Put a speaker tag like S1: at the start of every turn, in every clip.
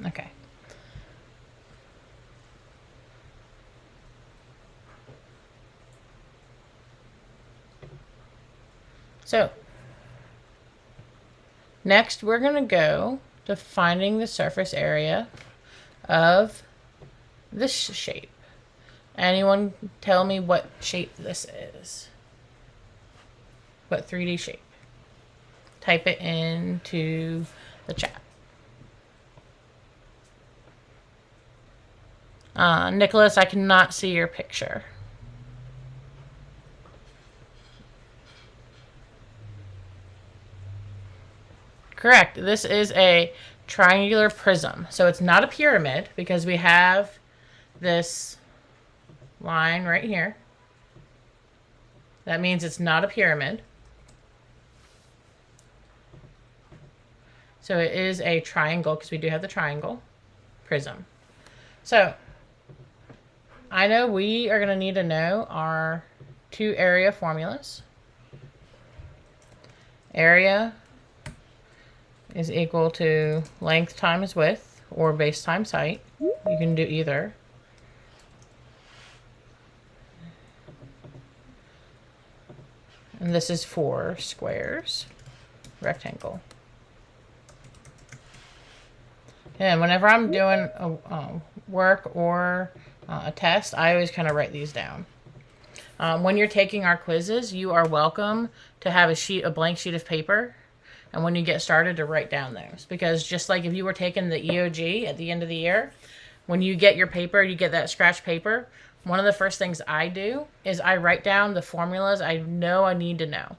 S1: Okay. So next we're going to go to finding the surface area of this shape. Anyone tell me what shape this is? What 3D shape? Type it into the chat. Nicholas, I cannot see your picture. Correct. This is a triangular prism. So it's not a pyramid because we have this line right here. That means it's not a pyramid. So it is a triangle because we do have the triangle prism. So I know we are going to need to know our two area formulas. Area is equal to length times width or base times height. You can do either. And this is for squares, rectangle. And whenever I'm doing a work or a test, I always kind of write these down. When you're taking our quizzes, you are welcome to have a blank sheet of paper. And when you get started, to write down those. Because just like if you were taking the EOG at the end of the year, when you get your paper, you get that scratch paper, one of the first things I do is I write down the formulas I know I need to know.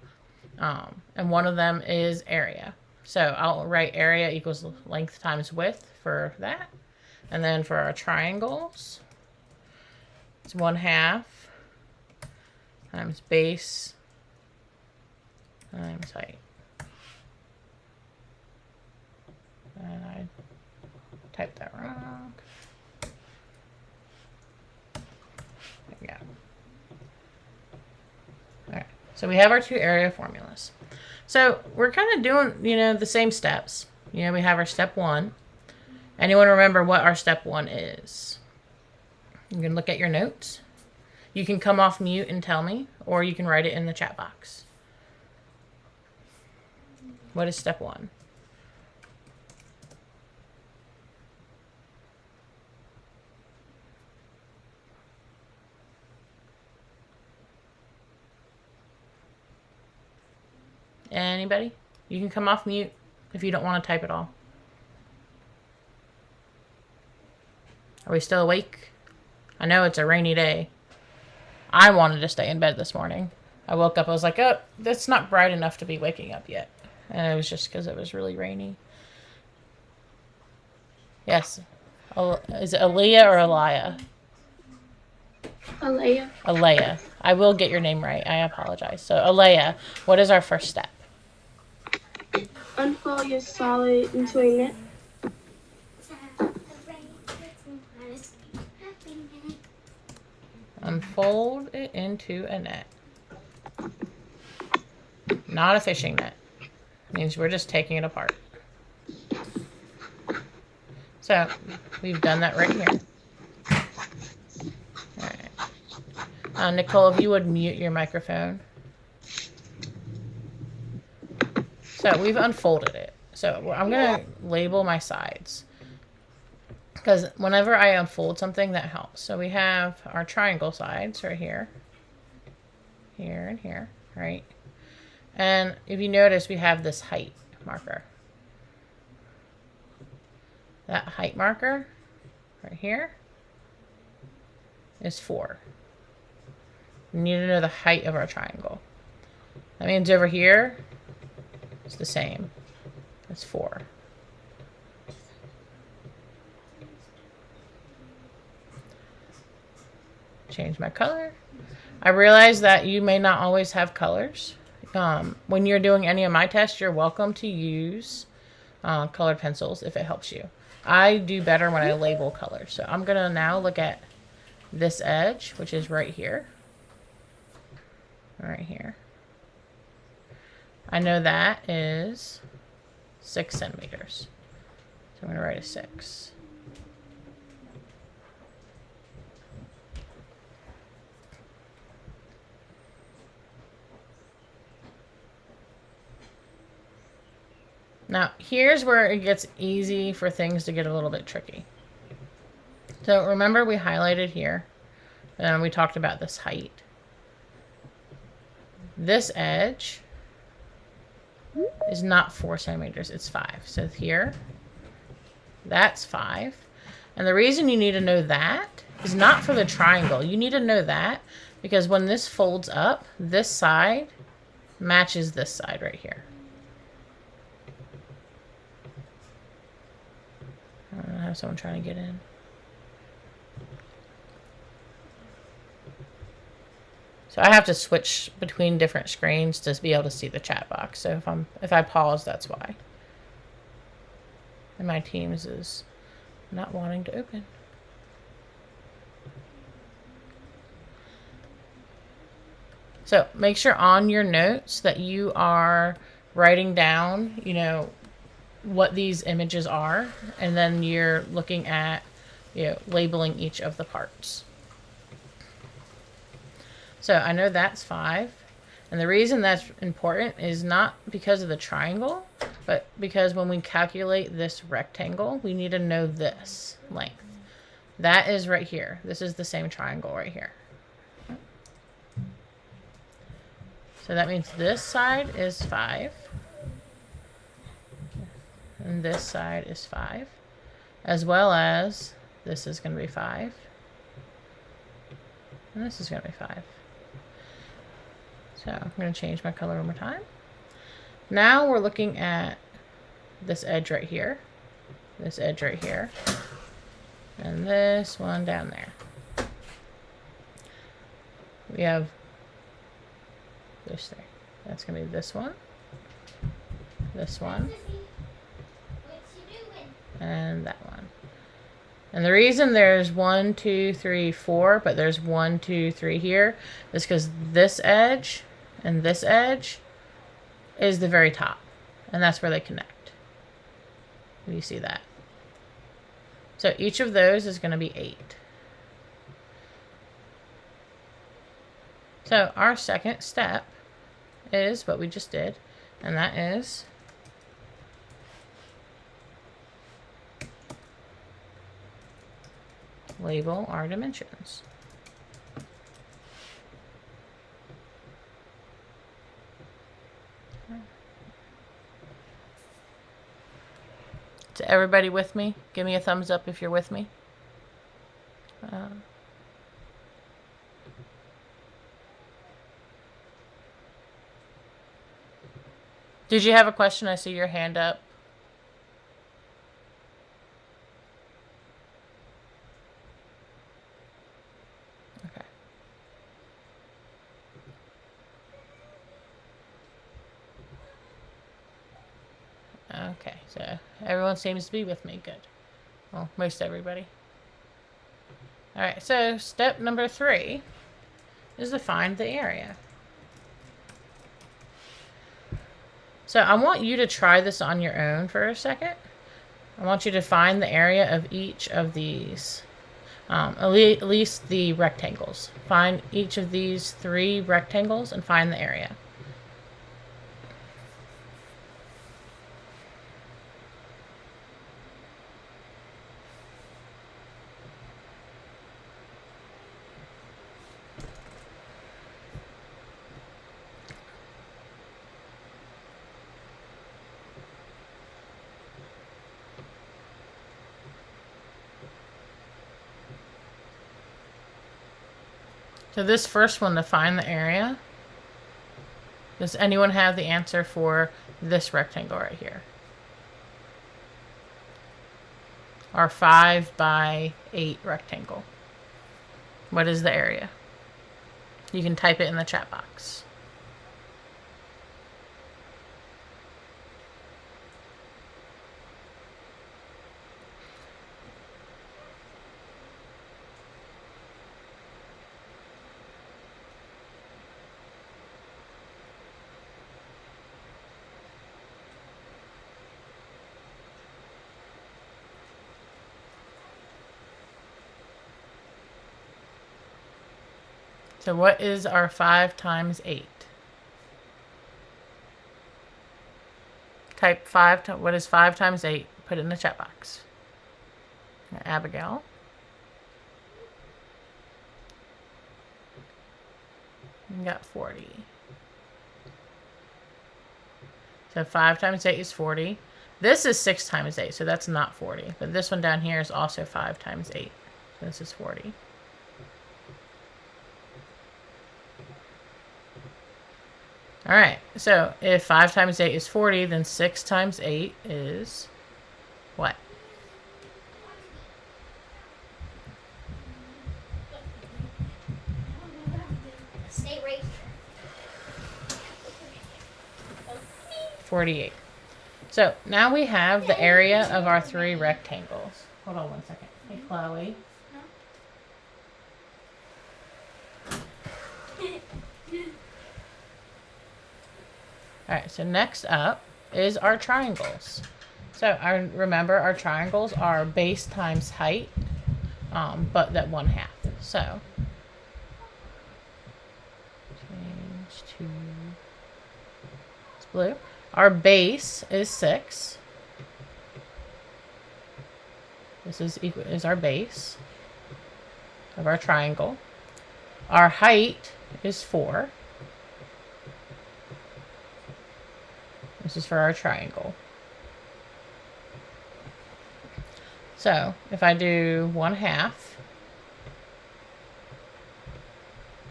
S1: And one of them is area. So I'll write area equals length times width for that. And then for our triangles, it's 1/2 times base times height. And I typed that wrong. There we go. Alright, so we have our two area formulas. So we're kind of doing, the same steps. We have our step 1. Anyone remember what our step 1 is? You can look at your notes. You can come off mute and tell me, or you can write it in the chat box. What is step 1? Anybody? You can come off mute if you don't want to type at all. Are we still awake? I know it's a rainy day. I wanted to stay in bed this morning. I woke up, I was like, oh, that's not bright enough to be waking up yet. And it was just because it was really rainy. Yes. Is it Aaliyah or Aliyah?
S2: Alea.
S1: Alea. I will get your name right. I apologize. So, Alea, what is our first step?
S2: Unfold your solid into a net.
S1: Unfold it into a net. Not a fishing net. It means we're just taking it apart. So, we've done that right here. All right. Nicole, if you would mute your microphone. So we've unfolded it. So I'm going to label my sides. Because whenever I unfold something, that helps. So we have our triangle sides right here. Here and here, right? And if you notice, we have this height marker. That height marker right here is 4. We need to know the height of our triangle. That means over here, it's the same. It's 4. Change my color. I realize that you may not always have colors. When you're doing any of my tests, you're welcome to use colored pencils if it helps you. I do better when I label colors. So I'm going to now look at this edge, which is right here. Right here. I know that is 6 centimeters. So I'm going to write a 6. Now, here's where it gets easy for things to get a little bit tricky. So remember we highlighted here, and we talked about this height. This edge is not 4 centimeters, it's 5. So here, that's 5. And the reason you need to know that is not for the triangle. You need to know that because when this folds up, this side matches this side right here. I don't know, I have someone trying to get in. So I have to switch between different screens to be able to see the chat box. So if I pause, that's why. And my Teams is not wanting to open. So make sure on your notes that you are writing down, you know, what these images are, and then you're looking at, you know, labeling each of the parts. So I know that's 5. And the reason that's important is not because of the triangle, but because when we calculate this rectangle, we need to know this length. That is right here. This is the same triangle right here. So that means this side is 5. And this side is 5. As well as this is going to be 5. And this is going to be 5. So I'm going to change my color one more time. Now we're looking at this edge right here, this edge right here, and this one down there. We have this there. That's going to be this one, and that one. And the reason there's 1, 2, 3, 4, but there's 1, 2, 3 here is because this edge and this edge is the very top, and that's where they connect. You see that? So each of those is going to be 8. So our second step is what we just did, and that is label our dimensions. Is everybody with me? Give me a thumbs up if you're with me. Did you have a question? I see your hand up. Okay. Okay, so everyone seems to be with me. Good. Well, most everybody. All right, so step number 3 is to find the area. So I want you to try this on your own for a second. I want you to find the area of each of these, at least the rectangles. Find each of these 3 rectangles and find the area. So this first one, to find the area, does anyone have the answer for this rectangle right here? Our 5 by 8 rectangle. What is the area? You can type it in the chat box. So what is our 5 times 8? Type what is 5 times 8? Put it in the chat box. Abigail. You got 40. So 5 times 8 is 40. This is 6 times 8, so that's not 40. But this one down here is also 5 times 8. So this is 40. All right, so if 5 times 8 is 40, then 6 times 8 is what?
S3: Stay right here.
S1: 48. So now we have the area of our 3 rectangles. Hold on one second. Hey, Chloe. All right, so next up is our triangles. So remember our triangles are base times height, but that 1/2. So change to it's blue. Our base is 6. This is our base of our triangle. Our height is 4. This is for our triangle. So if I do 1/2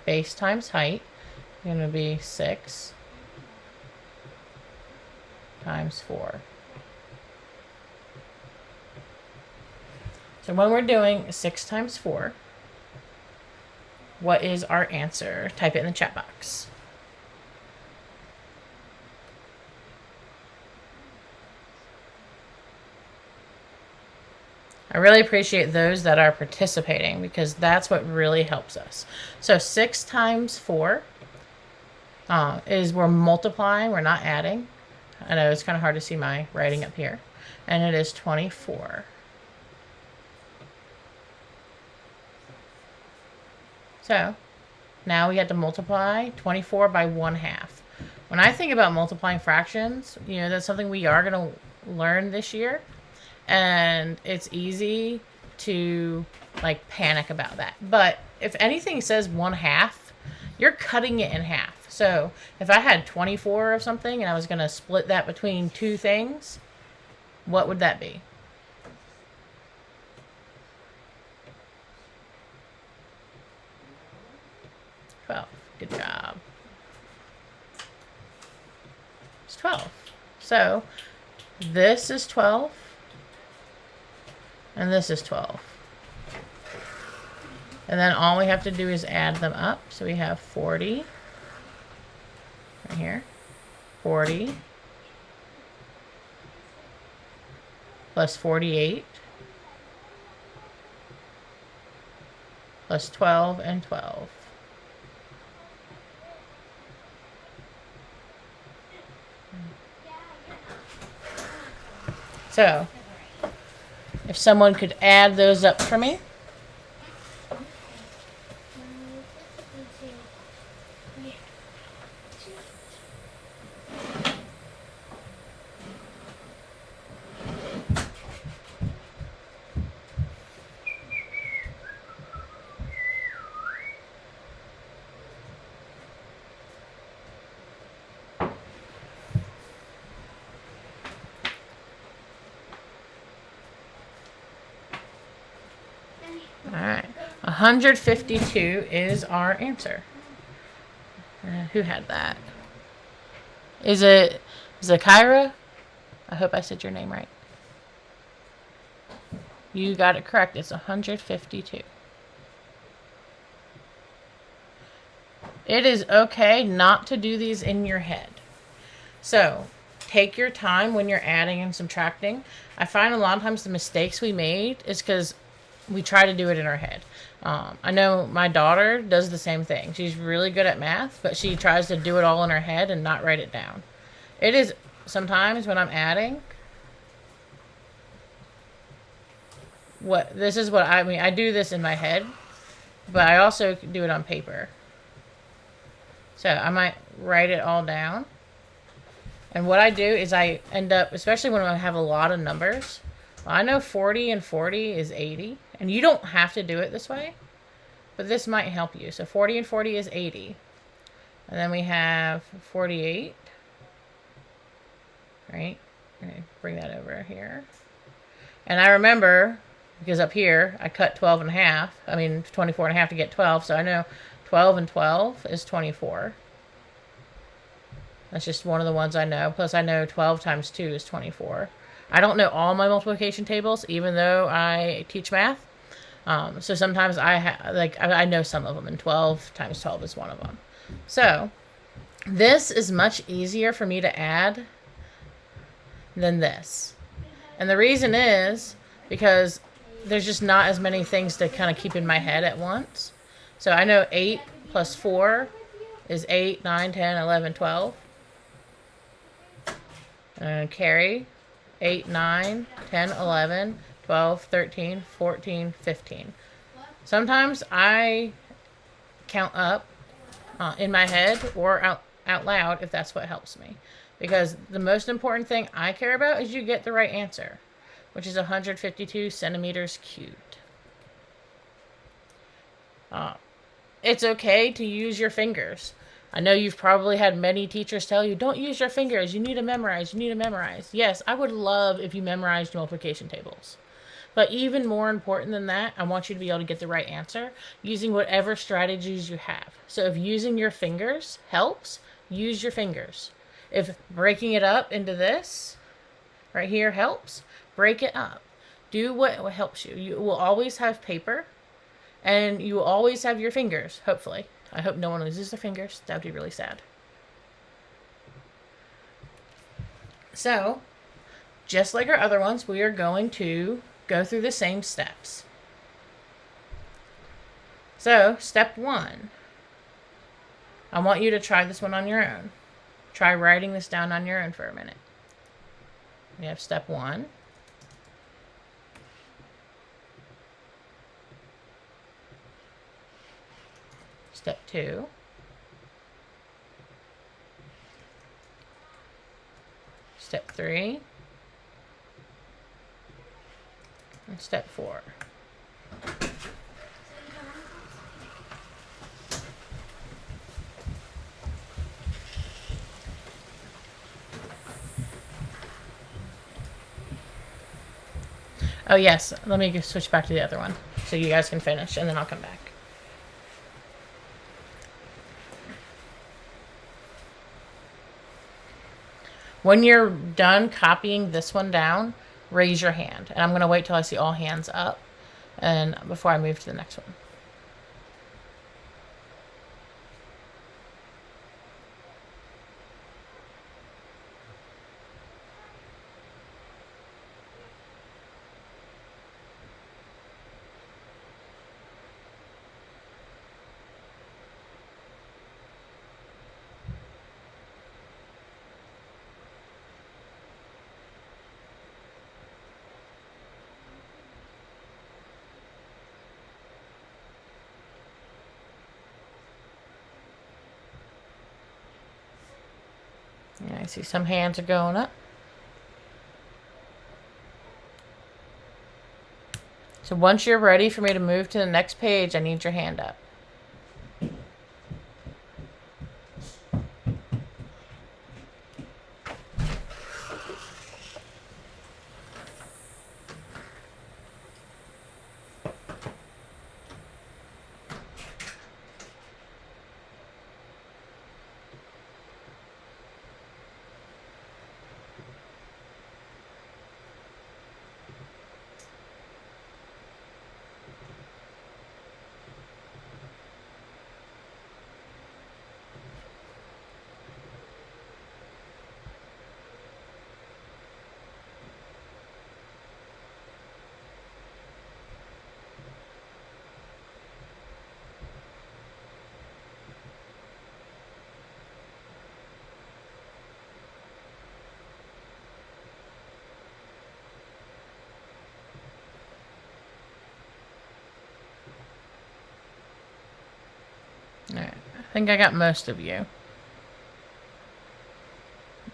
S1: base times height, it's going to be 6 times 4. So when we're doing 6 times 4, what is our answer? Type it in the chat box. I really appreciate those that are participating because that's what really helps us. So 6 times 4 is we're multiplying, we're not adding. I know it's kind of hard to see my writing up here. And it is 24. So now we have to multiply 24 by 1/2. When I think about multiplying fractions, that's something we are going to learn this year. And it's easy to panic about that. But if anything says 1/2, you're cutting it in half. So if I had 24 of something and I was going to split that between 2 things, what would that be? Good job. It's 12. So this is 12. And this is 12. And then all we have to do is add them up. So we have 40 right here. 40 plus 48 plus 12 and 12. So if someone could add those up for me. All right, 152 is our answer. Who had that? Is it Zakira? I hope I said your name right. You got it correct. It's 152. It is okay not to do these in your head. So take your time when you're adding and subtracting. I find a lot of times the mistakes we made is because we try to do it in our head. I know my daughter does the same thing. She's really good at math, but she tries to do it all in her head and not write it down. It is sometimes when I'm adding, this is what I mean. I do this in my head, but I also do it on paper. So I might write it all down. And what I do is I end up, especially when I have a lot of numbers, I know 40 and 40 is 80. And you don't have to do it this way, but this might help you. So 40 and 40 is 80. And then we have 48. Right? Okay, bring that over here. And I remember, because up here, I cut 12 and a half. I mean, 24 and a half to get 12. So I know 12 and 12 is 24. That's just one of the ones I know. Plus, I know 12 times 2 is 24. I don't know all my multiplication tables, even though I teach math. So sometimes I know some of them, and 12 times 12 is one of them. So this is much easier for me to add than this. And the reason is because there's just not as many things to kind of keep in my head at once. So I know 8 plus 4 is 8, 9, 10, 11, 12. And carry 8, 9, 10, 11, 12, 13, 14, 15. Sometimes I count up in my head or out loud if that's what helps me. Because the most important thing I care about is you get the right answer, which is 152 centimeters cubed. It's okay to use your fingers. I know you've probably had many teachers tell you, don't use your fingers, you need to memorize, you need to memorize. Yes, I would love if you memorized multiplication tables. But even more important than that, I want you to be able to get the right answer using whatever strategies you have. So if using your fingers helps, use your fingers. If breaking it up into this right here helps, break it up. Do what helps you. You will always have paper, and you will always have your fingers, hopefully. I hope no one loses their fingers. That would be really sad. So, just like our other ones, we are going to go through the same steps. So, step 1. I want you to try this one on your own. Try writing this down on your own for a minute. We have step 1. Step 2. Step 3. And step 4. Oh yes, let me just switch back to the other one so you guys can finish and then I'll come back. When you're done copying this one down, raise your hand. And I'm going to wait till I see all hands up and before I move to the next one. Yeah, I see some hands are going up. So once you're ready for me to move to the next page, I need your hand up. All right. I think I got most of you.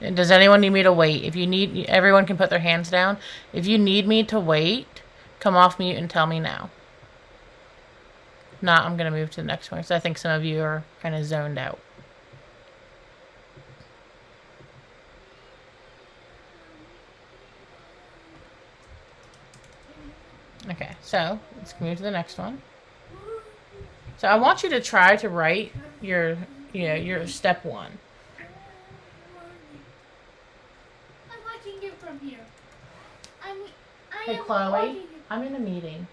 S1: Does anyone need me to wait? If you need, everyone can put their hands down. If you need me to wait, come off mute and tell me now. Not, I'm going to move to the next one because I think some of you are kind of zoned out. Okay, so let's move to the next one. So I want you to try to write your, your step 1.
S3: I'm watching you from here. I
S1: Hey,
S3: am
S1: Chloe,
S3: watching you.
S1: I'm in a meeting.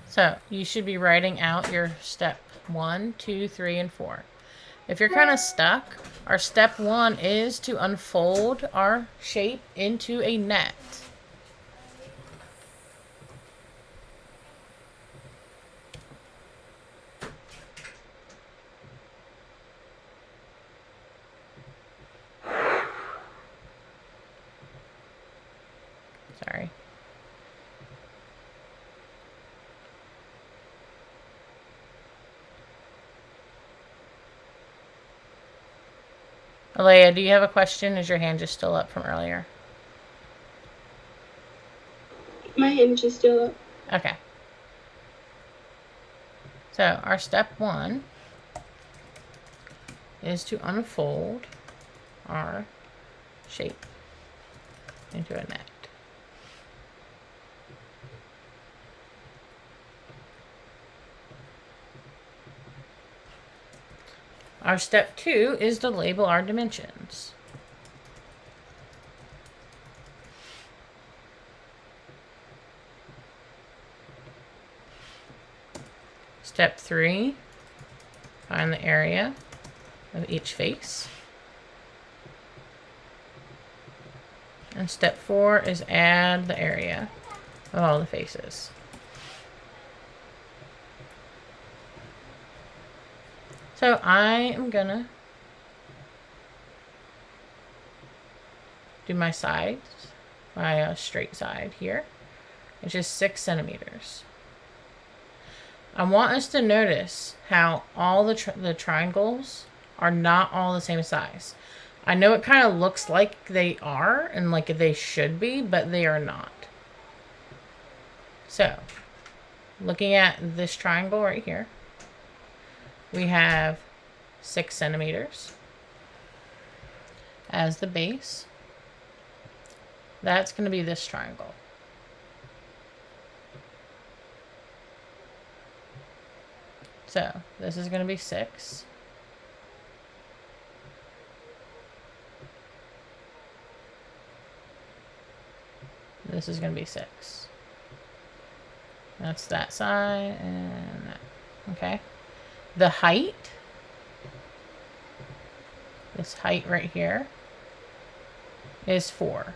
S1: So you should be writing out your step 1, 2, 3, and 4. If you're kind of stuck, our step 1 is to unfold our shape into a net. Sorry. Alea, do you have a question? Is your hand just still up from earlier?
S2: My hand is just still up.
S1: Okay. So our step 1 is to unfold our shape into a net. Our step 2 is to label our dimensions. Step 3, find the area of each face. And step 4 is add the area of all the faces. So I am gonna do my sides, my straight side here, which is 6 centimeters. I want us to notice how all the triangles are not all the same size. I know it kind of looks like they are and like they should be, but they are not. So, looking at this triangle right here, we have 6 centimeters as the base. That's going to be this triangle. So this is going to be 6. This is going to be 6. That's that side and that. Okay. The height, this height right here, is 4.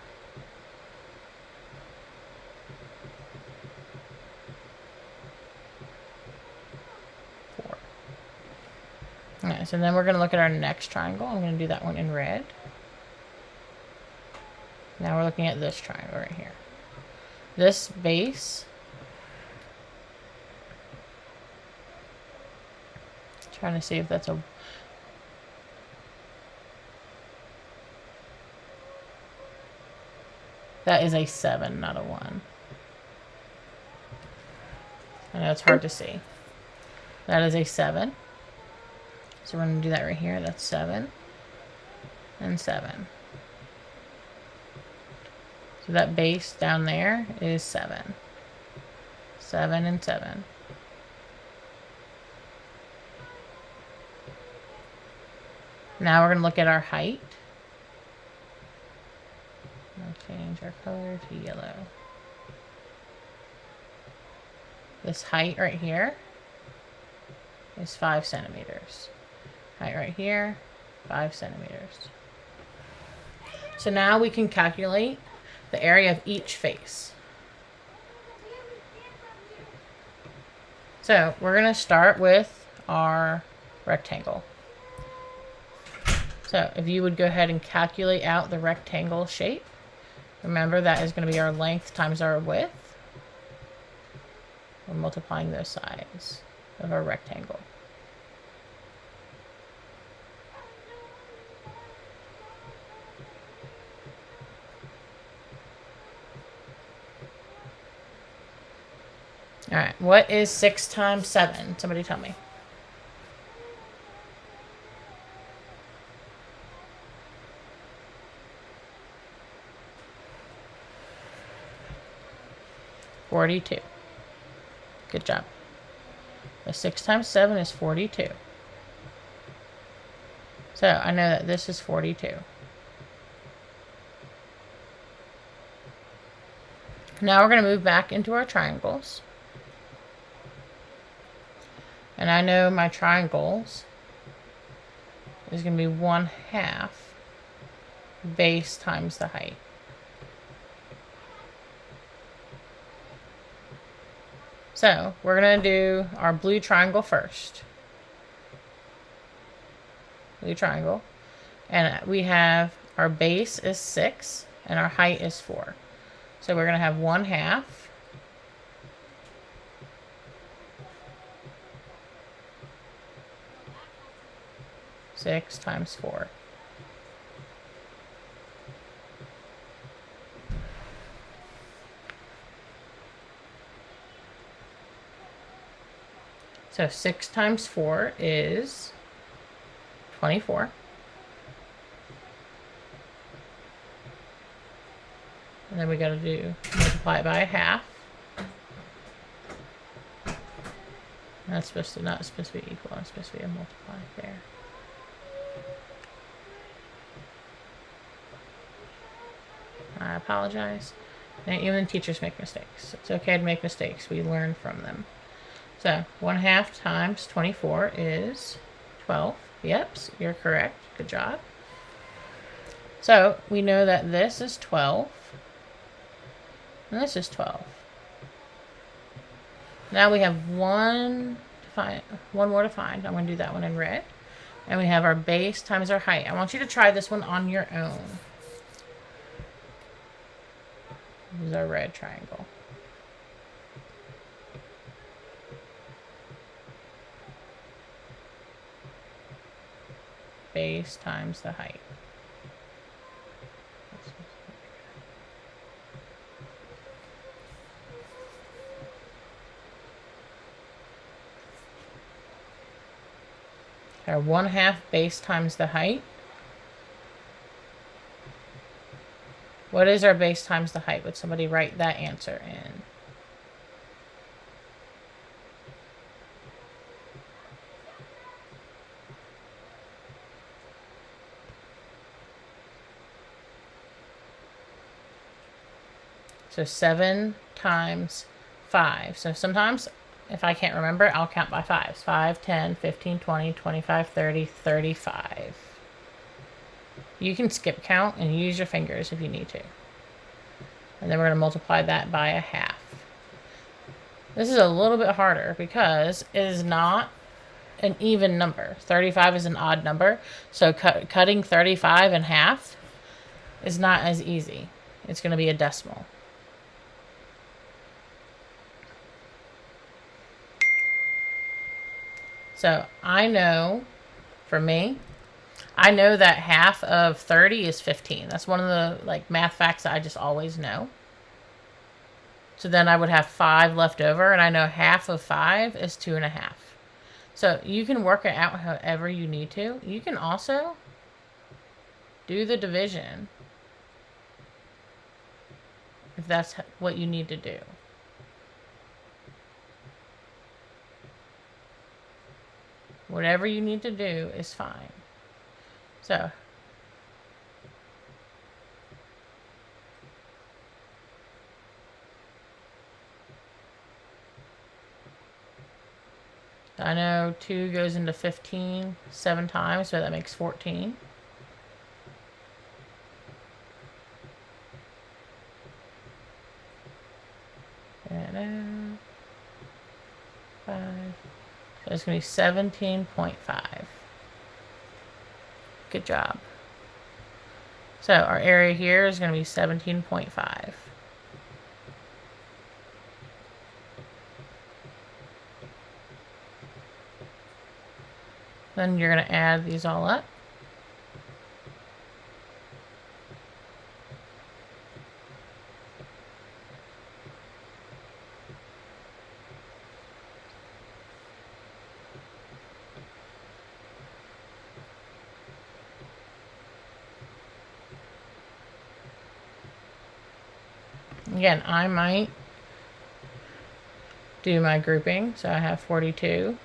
S1: Alright, so then we're going to look at our next triangle. I'm going to do that one in red. Now we're looking at this triangle right here. This base, trying to see if that's a, that is a 7, not a 1. I know it's hard to see. That is a 7. So we're going to do that right here. That's 7 and 7. So that base down there is 7. 7 and 7. Now we're going to look at our height. I'll change our color to yellow. This height right here is 5 centimeters. Height right here, 5 centimeters. So now we can calculate the area of each face. So we're going to start with our rectangle. So if you would go ahead and calculate out the rectangle shape. Remember that is going to be our length times our width. We're multiplying those sides of our rectangle. All right, what is 6 times 7? Somebody tell me. $42. Good job. The 6 times 7 is 42. So I know that this is 42. Now we're going to move back into our triangles. And I know my triangles is going to be 1/2 base times the height. So we're going to do our blue triangle first. Blue triangle. And we have our base is 6 and our height is 4. So we're going to have 1/2 6 times 4. So 6 times 4 is 24. And then we got to multiply it by 1/2. That's supposed to not supposed to be equal. It's supposed to be a multiply there. I apologize. And even teachers make mistakes. It's okay to make mistakes. We learn from them. So 1/2 times 24 is 12. Yep, you're correct. Good job. So we know that this is 12. And this is 12. Now we have one more to find. I'm going to do that one in red. And we have our base times our height. I want you to try this one on your own. This is our red triangle. Base times the height. Our 1/2 base times the height. What is our base times the height? Would somebody write that answer in? So 7 times 5. So sometimes, if I can't remember, I'll count by 5s. 5, 10, 15, 20, 25, 30, 35. You can skip count and use your fingers if you need to. And then we're going to multiply that by 1/2. This is a little bit harder because it is not an even number. 35 is an odd number. So cutting 35 in half is not as easy. It's going to be a decimal. So I know, for me, I know that half of 30 is 15. That's one of the math facts that I just always know. So then I would have 5 left over, and I know half of 5 is 2.5. So you can work it out however you need to. You can also do the division if that's what you need to do. Whatever you need to do is fine. So I know 2 goes into 15 7 times, so that makes 14. And 5. So it's going to be 17.5. Good job. So our area here is going to be 17.5. Then you're going to add these all up. Again, I might do my grouping. So I have 42.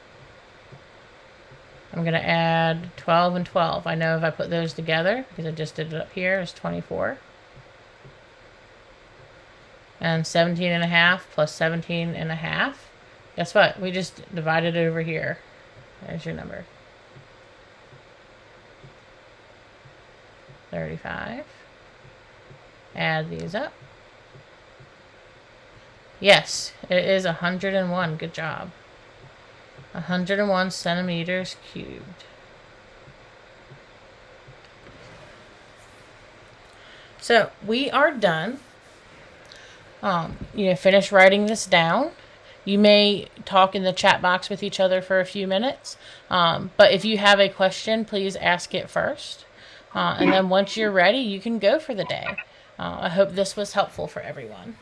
S1: I'm going to add 12 and 12. I know if I put those together, because I just did it up here, is 24. And 17 and a half plus 17 and a half. Guess what? We just divided it over here. There's your number. 35. Add these up. Yes, it is 101. Good job. 101 centimeters cubed. So we are done. Finish writing this down. You may talk in the chat box with each other for a few minutes. But if you have a question, please ask it first. And then once you're ready, you can go for the day. I hope this was helpful for everyone.